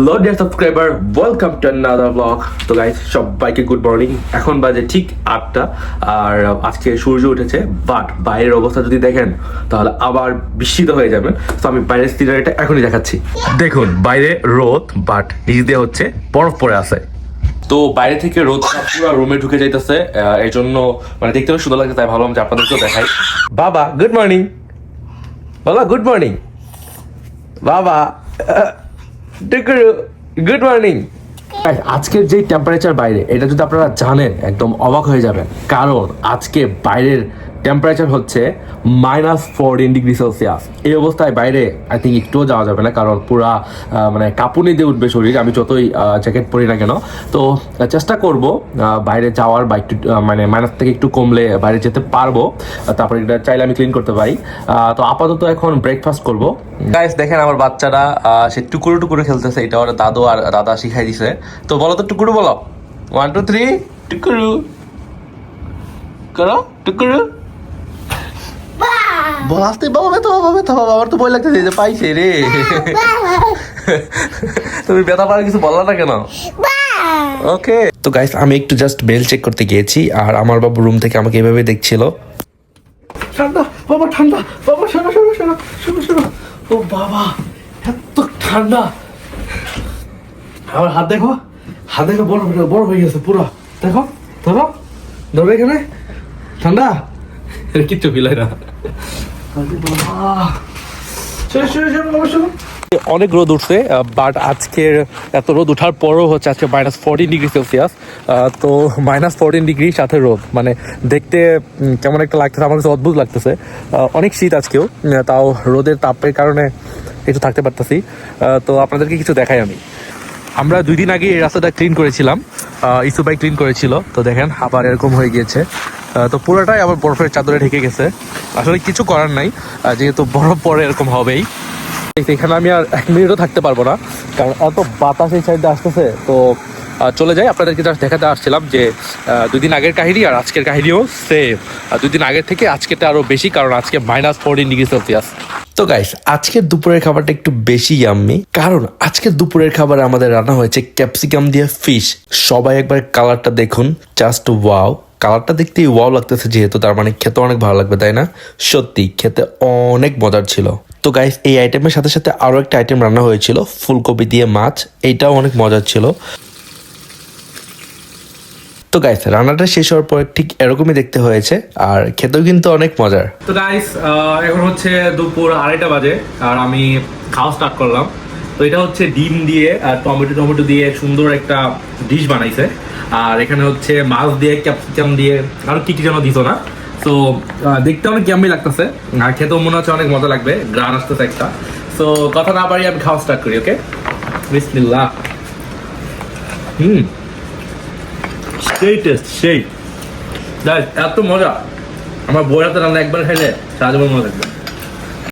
Hello dear subscriber, welcome to another blog. তো guys, সবাইকে good morning. এখন বাজে ঠিক 8টা, আর আজকে সূর্য উঠেছে, বাট বাইরের অবস্থা যদি দেখেন তাহলে আবার বিস্মিত হয়ে যাবেন। তো আমি বাইরের সিনারিটা এখনই দেখাচ্ছি। দেখুন, বাইরে রোদ, বাট নিচ দিয়ে হচ্ছে বরফ পড়ে আছে। তো বাইরে থেকে রোদটা পুরো রুমে ঢুকে যাইতেছে, এই জন্য মানে দেখতে সুন্দর লাগছে, তাই ভাবলাম যে আপনাদেরকেও দেখাই। বাবা গুড মর্নিং, বাবা গুড মর্নিং, বাবা গুড মর্নিং। আজকের যে টেম্পারেচার বাইরে, এটা যদি আপনারা জানেন একদম অবাক হয়ে যাবেন, কারণ আজকে বাইরের টেম্পারেচার হচ্ছে -14°C। এই অবস্থায় বাইরে আই থিঙ্ক একটুও যাওয়া যাবে না, কারণ পুরা মানে কাঁপুনি দিয়ে উঠবে শরীর, আমি যতই জ্যাকেট পরি না কেন। তো চেষ্টা করব বাইরে যাওয়ার, বা একটু মানে মাইনাস থেকে একটু কমলে বাইরে যেতে পারবো, তারপরে এটা চাইলে আমি ক্লিন করতে পারি। তো আপাতত এখন ব্রেকফাস্ট করব। গাইস দেখেন, আমার বাচ্চারা সে টুকুরো টুকুরো খেলতেছে, এটা ওরা দাদু আর দাদা শিখাই দিছে। তো বলো তো টুকুরু বলো, 1 2 3 টুকুরু করো, টুকুরু বল আসতে। বাবা ব্যথা, বাবা ব্যথা, বাবা আমার তো ভয় লাগতেছে যে পাইছে রে। তুমি ব্যথা পারে কিছু বললা না কেন? ওকে। তো গাইস, আমি একটু জাস্ট মেল চেক করতে গিয়েছি, আর আমার বাবু রুম থেকে আমাকে এভাবে দেখছিল। ঠান্ডা বাবা, ঠান্ডা বাবা, শোনো শোনো শোনো শোনো শোনো। ও বাবা, এত ঠান্ডা। আমার হাত দেখো, হাত দেখো, বড় বড় হয়ে গেছে পুরো। দেখো, ধরো ধরো, এখানে ঠান্ডা, কিচ্ছু ফিল হয় না। অনেক রোদ উঠছে, বাট আজকের এত রোদ উঠার পরও হচ্ছে আজকে -14°C। তো -14° সাথে রোদ, মানে দেখতে কেমন একটা লাগতেছে, আমার কাছে অদ্ভুত লাগতেছে। অনেক শীত আজকেও, তাও রোদের তাপের কারণে একটু থাকতে পারতেছি। তো আপনাদেরকে কিছু দেখাই আমি। আমরা 2 দিন আগে এই রাস্তাটা ক্লিন করেছিলাম, ইসু ভাই ক্লিন করেছিল। তো দেখেন আবার এরকম হয়ে গিয়েছে, তো পুরোটাই আবার বরফের চাদরে ঢেকে গেছে। আসলে কিছু করার নাই, যেহেতু বরফ পরে এরকম হবেই। এখানে আমি আর 1 মিনিটও থাকতে পারবো না, কারণ এত বাতাস এই সাইডে আসতেছে। তো চলে যাই, আপনাদেরকে জাস্ট দেখাতে আসছিলাম যে 2 দিন আগের কাহিনী আর আজকের কাহিনীও সেম। 2 দিন আগের থেকে আজকেটা আরো বেশি, কারণ আজকে -14°C। তো গাইস, আজকের দুপুরের খাবারটা একটু বেশি ইয়াম্মি, কারণ আজকের দুপুরের খাবারে আমাদের রান্না হয়েছে ক্যাপসিকাম দিয়ে ফিশ। সবাই একবার কালারটা দেখুন, জাস্ট ওয়াও। কালারটা দেখতেই ওয়াও লাগতেছে, যেহেতু তার মানে খেতে অনেক ভালো লাগবে, তাই না? সত্যি খেতে অনেক মজার ছিল। তো গাইস, এই আইটেমের সাথে সাথে আরো একটা আইটেম রান্না হয়েছিল ফুলকপি দিয়ে মাছ, এইটাও অনেক মজার ছিল। তো গাইস, রান্নাটা শেষ হওয়ার পর ঠিক এরকমই দেখতে হয়েছে, আর খেতেও কিন্তু অনেক মজার। তো গাইস, এখন হচ্ছে দুপুর 2:30 বাজে, আর আমি খাওয়া স্টার্ট করলাম। তো এটা হচ্ছে ডিম দিয়ে আর টমেটো দিয়ে সুন্দর একটা ডিশ বানাইছে, আর এখানে হচ্ছে মাছ দিয়ে, ক্যাপসিকাম দিয়ে, আর কি যেন দিত না। তো দেখতে অনেক ইয়াম্মি লাগতেছে, আর খেতেও মনে হচ্ছে অনেক মজা লাগবে, গ্রান আসতেছে একটা। তো কথা না পারি, আমি খাওয়া স্টার্ট করি। ওকে, বিসমিল্লাহ। সেই টেস্ট, সেই এত মজা। আমার বউয়ের হাতে রান্না একবার খাইলে সারা জীবন মনে থাকবে।